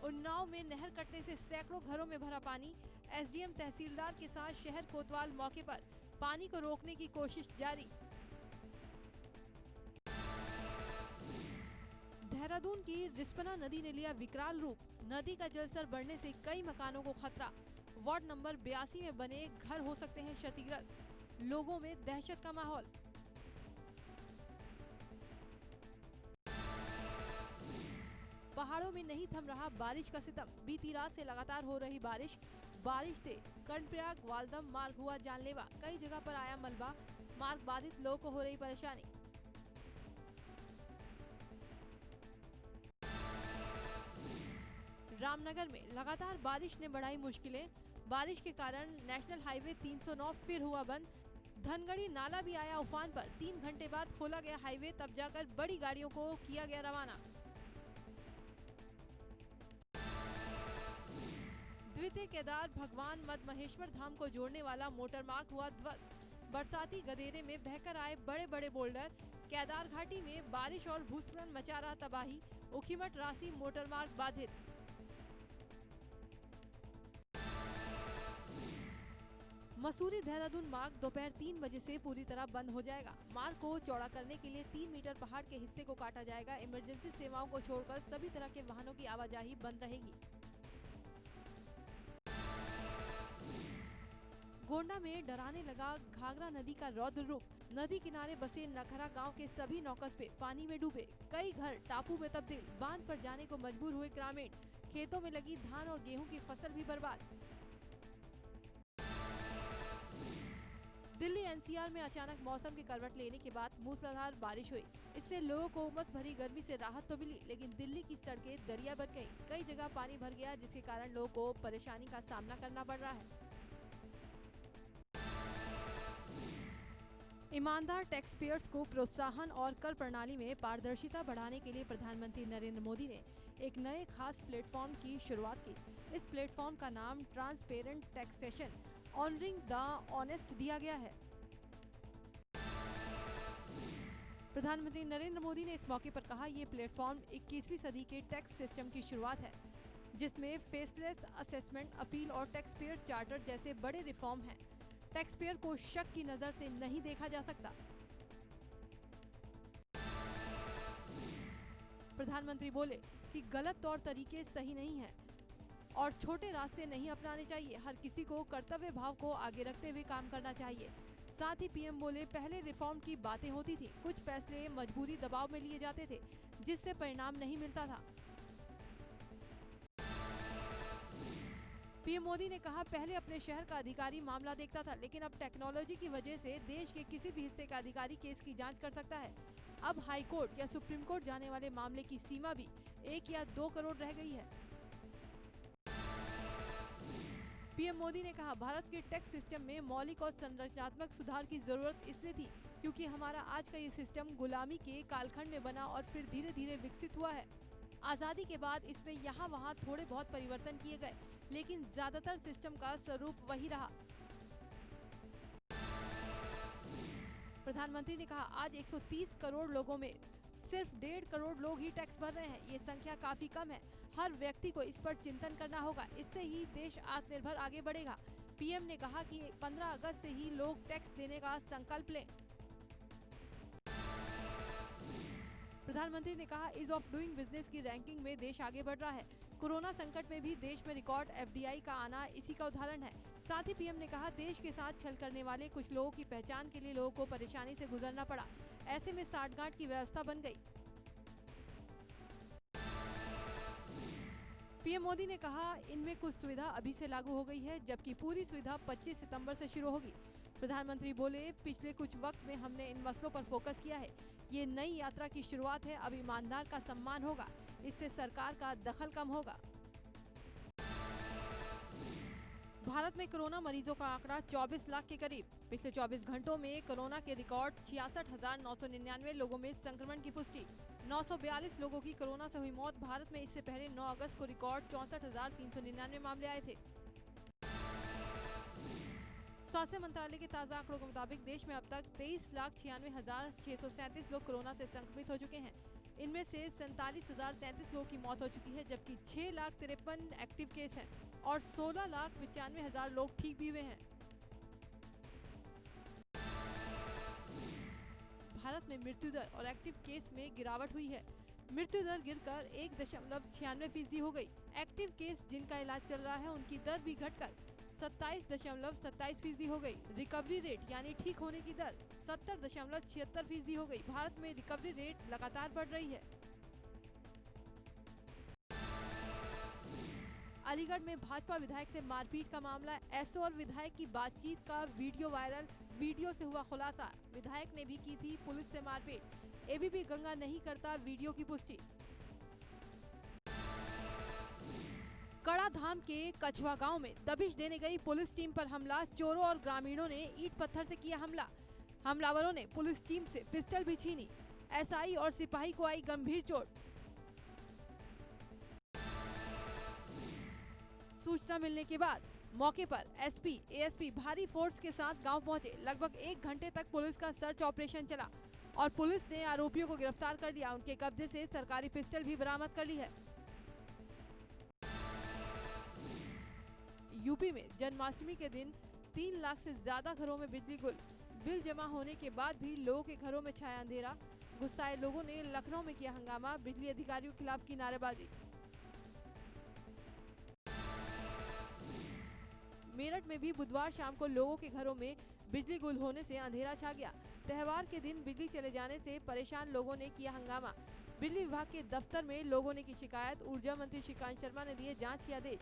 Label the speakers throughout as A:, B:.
A: उन्नाव में नहर कटने से सैकड़ों घरों में भरा पानी। एसडीएम तहसीलदार के साथ शहर कोतवाल मौके पर, पानी को रोकने की कोशिश जारी। देहरादून की रिस्पना नदी ने लिया विकराल रूप। नदी का जलस्तर बढ़ने से कई मकानों को खतरा। वार्ड नंबर 82 में बने घर हो सकते हैं क्षतिग्रस्त। लोगों में दहशत का माहौल। पहाड़ों में नहीं थम रहा बारिश का सितम। बीती रात से लगातार हो रही बारिश से कर्णप्रयाग वाल्दम मार्ग हुआ जानलेवा। कई जगह पर आया मलबा। मार्ग बाधित लोगों को हो रही परेशानी। रामनगर में लगातार बारिश ने बढ़ाई मुश्किलें। बारिश के कारण नेशनल हाईवे 309 फिर हुआ बंद। धनगढ़ी नाला भी आया उफान पर। 3 घंटे बाद खोला गया हाईवे, तब जाकर बड़ी गाड़ियों को किया गया रवाना। द्वितीय केदार भगवान मद महेश्वर धाम को जोड़ने वाला मोटर मार्ग हुआ ध्वस्त। बरसाती गदेरे में बहकर आए बड़े बड़े बोल्डर। केदार घाटी में बारिश और भूस्खलन मचा रहा तबाही। उखीमठ राशि मोटर मार्ग बाधित। मसूरी देहरादून मार्ग दोपहर 3 बजे से पूरी तरह बंद हो जाएगा। मार्ग को चौड़ा करने के लिए 3 मीटर पहाड़ के हिस्से को काटा जाएगा। इमरजेंसी सेवाओं को छोड़कर सभी तरह के वाहनों की आवाजाही बंद रहेगी। गोंडा में डराने लगा घाघरा नदी का रौद्र रूप। नदी किनारे बसे नखरा गांव के सभी 9 कस्बे पानी में डूबे। कई घर टापू में तब्दील। बांध पर जाने को मजबूर हुए ग्रामीण। खेतों में लगी धान और गेहूं की फसल भी बर्बाद। दिल्ली एनसीआर में अचानक मौसम की करवट लेने के बाद मूसलाधार बारिश हुई। इससे लोगों को उमस भरी गर्मी से राहत तो मिली, लेकिन दिल्ली की सड़कें दरिया बन गईं। कई जगह पानी भर गया, जिसके कारण लोगों को परेशानी का सामना करना पड़ रहा है। ईमानदार टैक्स पेयर्स को प्रोत्साहन और कर प्रणाली में पारदर्शिता बढ़ाने के लिए प्रधानमंत्री नरेंद्र मोदी ने एक नए खास प्लेटफॉर्म की शुरुआत की। इस प्लेटफॉर्म का नाम transparent taxation honouring the honest दिया गया है। प्रधानमंत्री नरेंद्र मोदी ने इस मौके पर कहा, ये प्लेटफॉर्म 21वीं सदी के टैक्स सिस्टम की शुरुआत है, जिसमें फेसलेस असेसमेंट, अपील और टैक्स पेयर चार्टर जैसे बड़े रिफॉर्म हैं। टैक्स पेयर को शक की नजर से नहीं देखा जा सकता। प्रधानमंत्री बोले कि गलत तौर तरीके सही नहीं है और छोटे रास्ते नहीं अपनाने चाहिए। हर किसी को कर्तव्य भाव को आगे रखते हुए काम करना चाहिए। साथ ही पीएम बोले, पहले रिफॉर्म की बातें होती थी, कुछ फैसले मजबूरी दबाव में लिए जाते थे, जिससे परिणाम नहीं मिलता था। पीएम मोदी ने कहा, पहले अपने शहर का अधिकारी मामला देखता था, लेकिन अब टेक्नोलॉजी की वजह से देश के किसी भी हिस्से का अधिकारी केस की जांच कर सकता है। अब हाई कोर्ट या सुप्रीम कोर्ट जाने वाले मामले की सीमा भी 1 या 2 करोड़ रह गई है। पीएम मोदी ने कहा, भारत के टैक्स सिस्टम में मौलिक और संरचनात्मक सुधार की जरूरत इसलिए थी क्योंकि हमारा आज का ये सिस्टम गुलामी के कालखंड में बना और फिर धीरे धीरे विकसित हुआ है। आजादी के बाद इसमें यहाँ वहाँ थोड़े बहुत परिवर्तन किए गए, लेकिन ज्यादातर सिस्टम का स्वरूप वही रहा। प्रधानमंत्री ने कहा, आज 130 करोड़ लोगों में सिर्फ 1.5 करोड़ लोग ही टैक्स भर रहे हैं। ये संख्या काफी कम है। हर व्यक्ति को इस पर चिंतन करना होगा, इससे ही देश आत्मनिर्भर आगे बढ़ेगा। पीएम ने कहा कि 15 अगस्त से ही लोग टैक्स देने का संकल्प लें। प्रधानमंत्री ने कहा, ईज ऑफ डूइंग बिजनेस की रैंकिंग में देश आगे बढ़ रहा है। कोरोना संकट में भी देश में रिकॉर्ड एफडीआई का आना इसी का उदाहरण है। साथ ही पीएम ने कहा, देश के साथ छल करने वाले कुछ लोगों की पहचान के लिए लोगों को परेशानी से गुजरना पड़ा। ऐसे में साठगांठ की व्यवस्था बन गई। पीएम मोदी ने कहा, इनमें कुछ सुविधा अभी से लागू हो गई है, जबकि पूरी सुविधा 25 सितंबर से शुरू होगी। प्रधानमंत्री बोले, पिछले कुछ वक्त में हमने इन मसलों पर फोकस किया है। ये नई यात्रा की शुरुआत है। अब ईमानदार का सम्मान होगा, इससे सरकार का दखल कम होगा। भारत में कोरोना मरीजों का आंकड़ा 24 लाख के करीब। पिछले 24 घंटों में कोरोना के रिकॉर्ड 66,999 लोगों में संक्रमण की पुष्टि। 942 लोगों की कोरोना से हुई मौत। भारत में इससे पहले 9 अगस्त को रिकॉर्ड 64,399 मामले आए थे। स्वास्थ्य मंत्रालय के ताज़ा आंकड़ों के मुताबिक देश में अब तक 23,96,637 लोग कोरोना से संक्रमित हो चुके हैं। इनमें से 47,033 लोगों की मौत हो चुकी है, जबकि 6,53,000 एक्टिव केस हैं और 16,95,000 लोग ठीक भी हुए हैं। भारत में मृत्यु दर और एक्टिव केस में गिरावट हुई है। मृत्यु दर गिरकर 1.96% हो गई। एक्टिव केस जिनका इलाज चल रहा है उनकी दर भी घटकर 27.27% हो गई। रिकवरी रेट यानी ठीक होने की दर 70.76% हो गई। भारत में रिकवरी रेट लगातार बढ़ रही है। अलीगढ़ में भाजपा विधायक से मारपीट का मामला, एसओ और विधायक की बातचीत का वीडियो वायरल, वीडियो से हुआ खुलासा। विधायक ने भी की थी पुलिस से मारपीट, एबीपी गंगा नहीं करता वीडियो की पुष्टि। कड़ाधाम के कछवा गांव में दबिश देने गई पुलिस टीम पर हमला, चोरों और ग्रामीणों ने ईंट पत्थर से किया हमला। हमलावरों ने पुलिस टीम से पिस्टल भी छीनी। एसआई और सिपाही को आई गंभीर चोट। सूचना मिलने के बाद मौके पर एसपी, एएसपी भारी फोर्स के साथ गांव पहुंचे। लगभग 1 घंटे तक पुलिस का सर्च ऑपरेशन चला और पुलिस ने आरोपियों को गिरफ्तार कर लिया। उनके कब्जे से सरकारी पिस्टल भी बरामद कर ली है। यूपी में जन्माष्टमी के दिन 3 लाख से ज्यादा घरों में बिजली गुल। बिल जमा होने के बाद भी लोगों के घरों में छाया अंधेरा। गुस्साए लोगों ने लखनऊ में किया हंगामा, बिजली अधिकारियों के खिलाफ की नारेबाजी। मेरठ में भी बुधवार शाम को लोगों के घरों में बिजली गुल होने से अंधेरा छा गया। त्योहार के दिन बिजली चले जाने से परेशान लोगों ने किया हंगामा। बिजली विभाग के दफ्तर में लोगों ने की शिकायत। ऊर्जा मंत्री श्रीकांत शर्मा ने दिए जांच के आदेश।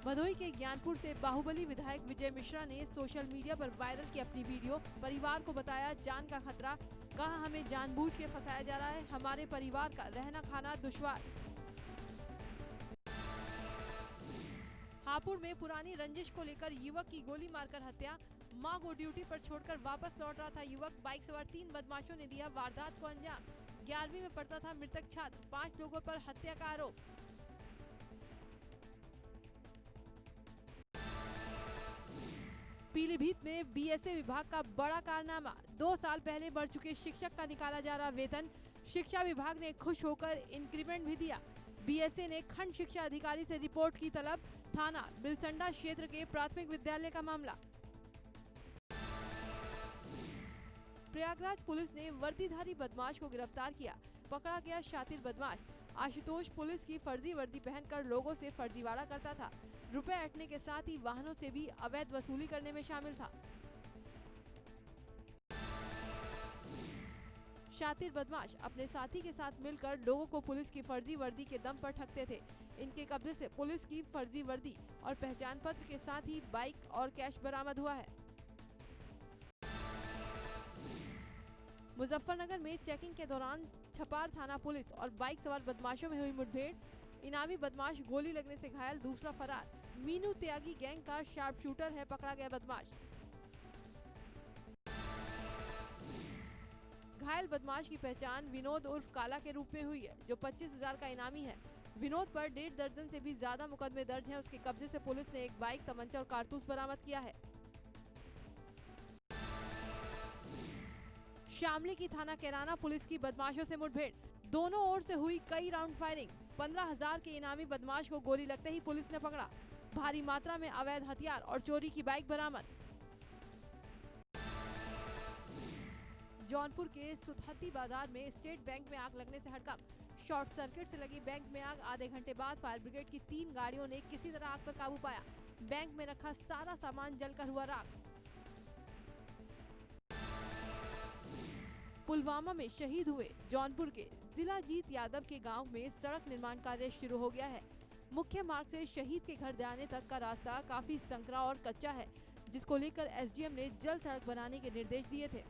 A: भदोही के ज्ञानपुर से बाहुबली विधायक विजय मिश्रा ने सोशल मीडिया पर वायरल की अपनी वीडियो। परिवार को बताया जान का खतरा, कहा हमें जानबूझ के फंसाया जा रहा है, हमारे परिवार का रहना खाना दुश्वार। हापुड़ में पुरानी रंजिश को लेकर युवक की गोली मारकर हत्या। मां को ड्यूटी पर छोड़कर वापस लौट रहा था युवक। बाइक सवार 3 बदमाशों ने दिया वारदात को अंजाम। 11वीं में पढ़ता था मृतक छात्र। 5 लोगों पर हत्या का आरोप। पीलीभीत में बीएसए विभाग का बड़ा कारनामा। 2 साल पहले बढ़ चुके शिक्षक का निकाला जा रहा वेतन। शिक्षा विभाग ने खुश होकर इंक्रीमेंट भी दिया। बीएसए ने खंड शिक्षा अधिकारी से रिपोर्ट की तलब। थाना बिलसंडा क्षेत्र के प्राथमिक विद्यालय का मामला। प्रयागराज पुलिस ने वर्दीधारी बदमाश को गिरफ्तार किया। पकड़ा गया शातिर बदमाश। आशुतोष पुलिस की फर्जी वर्दी पहनकर लोगों से फर्जीवाड़ा करता था। रुपए ऐंठने के साथ ही वाहनों से भी अवैध वसूली करने में शामिल था। शातिर बदमाश अपने साथी के साथ मिलकर लोगों को पुलिस की फर्जी वर्दी के दम पर ठगते थे। इनके कब्जे से पुलिस की फर्जी वर्दी और पहचान पत्र के साथ ही बाइक और कैश बरामद हुआ है। मुजफ्फरनगर में चेकिंग के दौरान छपार थाना पुलिस और बाइक सवार बदमाशों में हुई मुठभेड़। इनामी बदमाश गोली लगने से घायल, दूसरा फरार। मीनू त्यागी गैंग का शार्प शूटर है, पकड़ा गया बदमाश। घायल बदमाश की पहचान विनोद उर्फ काला के रूप में हुई है, जो 25,000 का इनामी है। विनोद पर 1.5 दर्जन से भी ज्यादा मुकदमे दर्ज हैं। उसके कब्जे से पुलिस ने एक बाइक, तमंचा और कारतूस बरामद किया है। शामली की थाना कैराना पुलिस की बदमाशों से मुठभेड़। दोनों ओर से हुई कई राउंड फायरिंग। 15,000 के इनामी बदमाश को गोली लगते ही पुलिस ने पकड़ा। भारी मात्रा में अवैध हथियार और चोरी की बाइक बरामद। जौनपुर के सुथती बाजार में स्टेट बैंक में आग लगने से हड़कंप। शॉर्ट सर्किट से लगी बैंक में आग। आधे घंटे बाद फायर ब्रिगेड की 3 गाड़ियों ने किसी तरह आग पर काबू पाया। बैंक में रखा सारा सामान जलकर हुआ राख। पुलवामा में शहीद हुए जौनपुर के जिलाजीत यादव के गांव में सड़क निर्माण कार्य शुरू हो गया है। मुख्य मार्ग से शहीद के घर जाने तक का रास्ता काफी संकरा और कच्चा है, जिसको लेकर एसडीएम ने जल्द सड़क बनाने के निर्देश दिए थे।